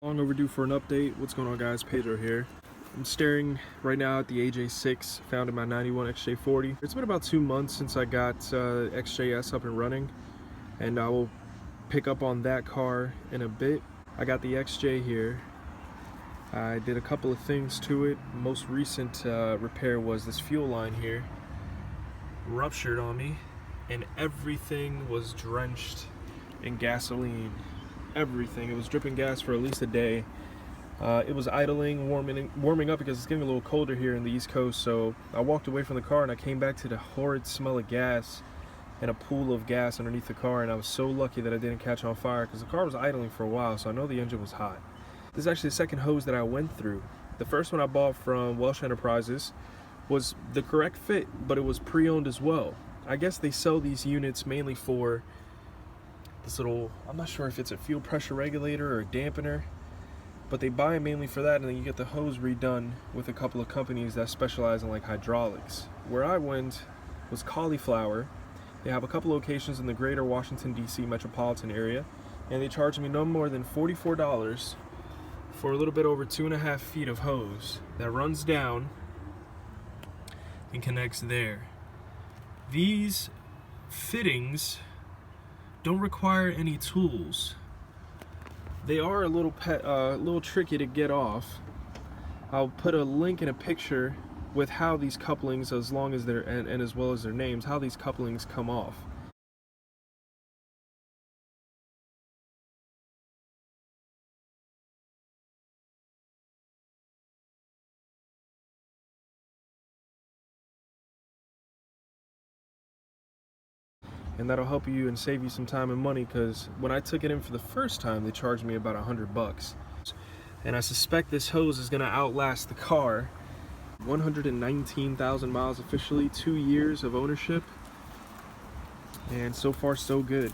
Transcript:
Long overdue for an update. What's going on, guys? Pedro here. I'm staring right now at the XJ6 found in my 91 XJ40. It's been about 2 months since I got XJS up and running, and I will pick up on that car in a bit. I got the XJ here. I did a couple of things to it. Most recent repair was this fuel line here ruptured on me, and everything was drenched in gasoline. Everything. It was dripping gas for at least a day. It was idling, warming up because it's getting a little colder here in the East Coast. So I walked away from the car and I came back to the horrid smell of gas and a pool of gas underneath the car. And I was so lucky that I didn't catch on fire because the car was idling for a while, so I know the engine was hot. This is actually the second hose that I went through. The first one I bought from Welsh Enterprises was the correct fit, but it was pre-owned as well. I guess they sell these units mainly for this little, I'm not sure if it's a fuel pressure regulator or a dampener, but they buy it mainly for that, and then you get the hose redone with a couple of companies that specialize in like hydraulics. Where I went was Cauliflower. They have a couple locations in the greater Washington, D.C. metropolitan area, and they charged me no more than $44 for a little bit over 2.5 feet of hose that runs down and connects there. These fittings don't require any tools. They are a little tricky to get off. I'll put a link in a picture with how these couplings, as long as they're and as well as their names, how these couplings come off. And that'll help you and save you some time and money, because when I took it in for the first time, they charged me about $100. And I suspect this hose is gonna outlast the car. 119,000 miles officially, 2 years of ownership, and so far so good.